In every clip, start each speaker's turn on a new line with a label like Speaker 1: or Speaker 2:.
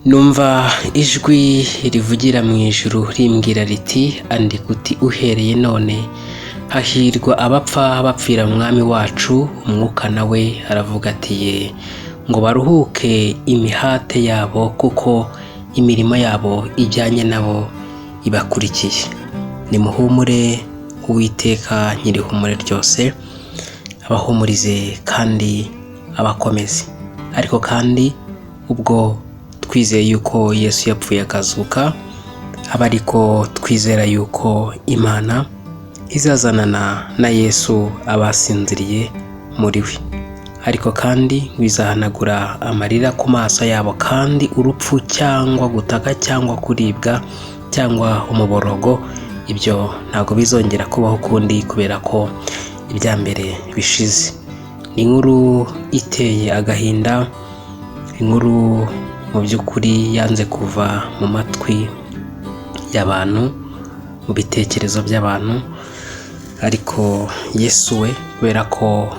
Speaker 1: Numva ijwi rivugira mu ijuru rimbwira riti andika uti uhereye none hahirwa abapfa bapfira mu mwami wacu. Umwuka nawe aravuga ati ye ngo baruhuke imihate yabo kuko imirimo yabo ijyanye nabo ibakurikiye. Nimuhumure Uwiteka nyirihumure ryose abahumurize kandi abakomeze. Ariko kandi ubwo twizeye yuko Yesu yapfuye akazuka, aba ariko twizera yuko Imana izazanana na Yesu abasinziriye muri we. Ariko kandi bizahanagura amarira ku maso yabo, kandi urupfu cyangwa gutaka cyangwa kuribwa cyangwa umuborogo ibyo ntabwo bizongera kubaho ukundi, kubera ko ibya mbere bishize. Ni inkuru iteye agahinda, inkuru mu by'ukuri yanze kuva mu matwi y'abantu, mu bitekerezo by'abantu. Ariko Yesu we kubera ko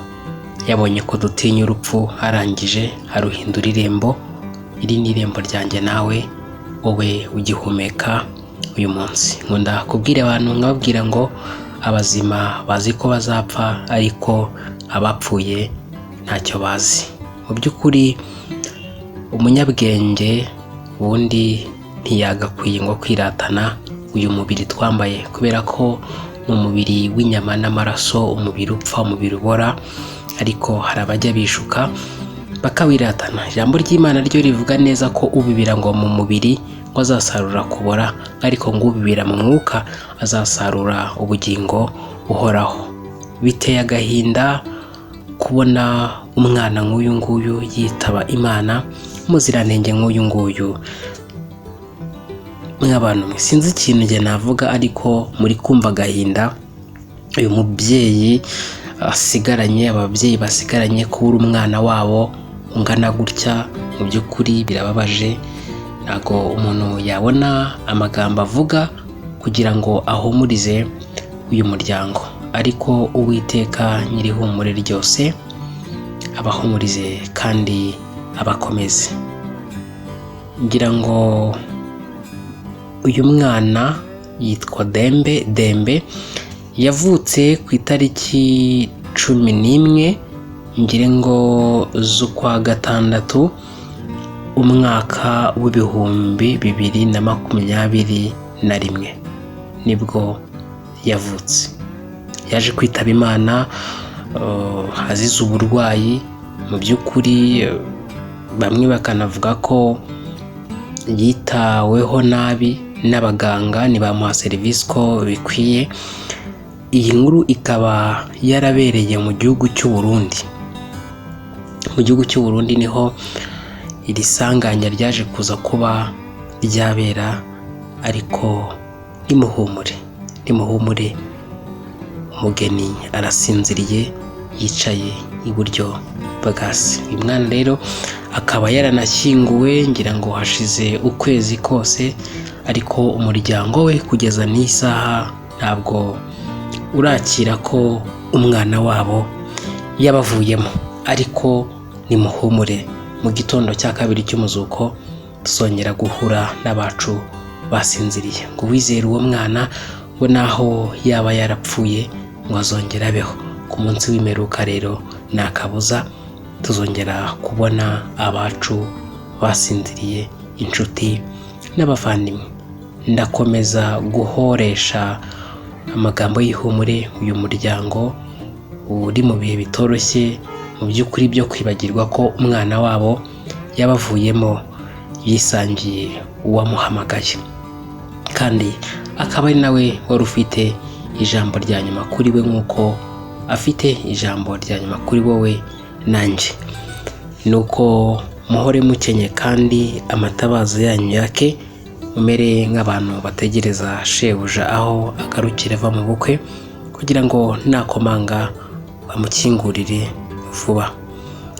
Speaker 1: yabonye ko dutinya urupfu, arangije aruhindura irembo. Iri ni irembo ryanjye nawe wowe ugihumeka uyu munsi. Nkunda kubwira abantu nkababwira ngo abazima bazi ko bazapfa, ariko abapfuye ntacyo bazi. Mu by'ukuri umunyabwenge ubundi ntiyagakwiye ngo kwiratana uyu mubiri twambaye, kubera ko ni umubiri w'inyama n'amaraso, umubiri upfa, umubiri ubora. Ariko hari abajya bishuka bakawiratana. Ijambo ry'Imana ryo rivuga neza ko ubibira ngo mu mubiri ngo azasarura kubora, ariko ngo ubibira mu mwuka azasarura ubugingo buhoraho. Biteye agahinda kubona umwana nk'uyu nguyu yitaba Imana, umuziranenge nk'uyu nguyu. Mw'abantu mwe sinzi ikintu njye navuga, ariko muri kumva agahinda uyu mubyeyi asigaranye, ababyeyi basigaranye, kubura umwana wabo ungana gutya. Mu by'ukuri birababaje. Ntabwo umuntu yabona amagambo avuga kugira ngo ahumurize uyu muryango, ariko Uwiteka nyirihumure ryose abahumurize kandi abakomeze. Ngira ngo uyu mwana yitwa Dembe yavutse ku itariki 11 ngire ngo z'ukwa gatandatu umwaka w'ibihumbi 2021 nibwo yavutse. Yaje kwitaba Imana azize uburwayi. Mu by'ukuri bamwe bakanavuga ko yitaweho nabi n'abaganga, ntibamuha serivisi ko bikwiye. Iyi nkuru ikaba yarabereye mu gihugu cy'u Burundi. Mu gihugu cy'u Burundi niho iri sanganya ryaje kuza kuba ryabera. Ariko nimuhumure umugeni arasinziriye yicaye iburyo bwa se. Uyu mwana rero akaba yaranashyinguwe ngira ngo hashize ukwezi kose, ariko umuryango we kugeza n'isaha ntabwo urakira ko umwana wabo yabavuyemo. Ariko nimuhumure, mu gitondo cya kabiri cy'umuzuko tuzongera guhura n'abacu basinziriye. Ngo wizere uwo mwana ngo naho yaba yarapfuye ngo azongera abeho. Ku munsi w'imperuka rero nta kabuza tuzongera kubona abacu basinziriye, inshuti n'abavandimwe. Ndakomeza guhoresha amagambo y'ihumure uyu muryango uri mu bihe bitoroshye, mu by'ukuri byo kwibagirwa ko umwana wabo yabavuyemo yisangiye uwamuhamagaye, kandi akaba ari nawe wari ufite ijambo rya nyuma kuri we, nk'uko afite ijambo rya nyuma kuri wowe nanjye. Nuko muhore mukenye kandi amatabaza yanyu yake, mumere nk'abantu bategereza shebuja aho agarukira ava mu bukwe, kugira ngo nakomanga bamukingurire vuba.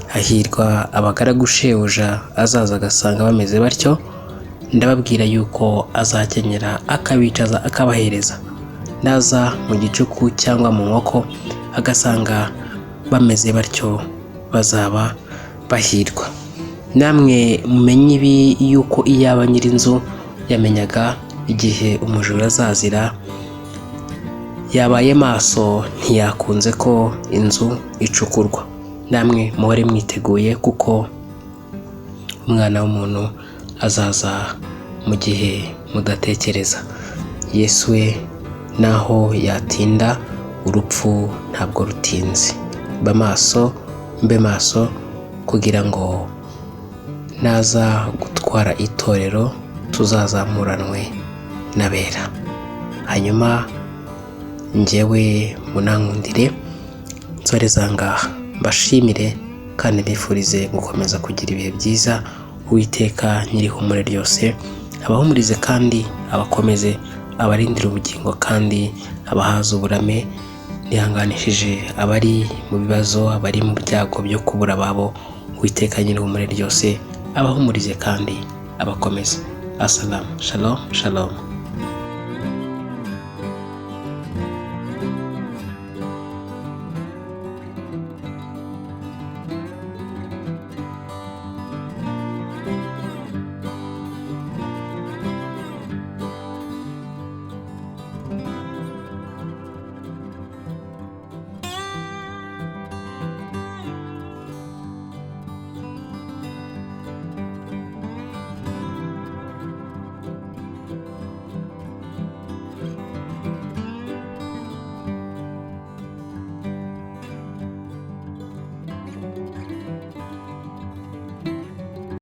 Speaker 1: Hahirwa abagaragu shebuja azaza agasanga bameze batyo. Ndababwira yuko azakenyera akabicaza akabahereza. Naza mu gicuku cyangwa mu nkoko agasanga bameze batyo, bazaba bahirwa. namwe mumenye ibi, yuko iyaba nyir'inzu yamenyaga igihe umujura azazira, yabaye maso ntiyakunze ko inzu icukurwa. Namwe muhore mwiteguye, kuko Umwana w'umuntu azaza mu gihe mudatekereza. Yesu we naho yatinda, urupfu ntabwo rutinze. mbe maso kugira ngo naza gutwara itorero tuzazamuranwe n'abera. Hanyuma njyewe munankundire nsoreza ngaha, mbashimire kandi nifurize gukomeza kugira ibihe byiza. Uwiteka nyir'ihumure ryose abahumurize kandi abakomeze, abarindira ubugingo kandi abahaza uburame. Nihanganishije abari mu bibazo, abari mu byago byo kubura ababo. Uwiteka nyir'ihumure ryose abahumurize kandi abakomeze. Asalamu, shalom, shalom.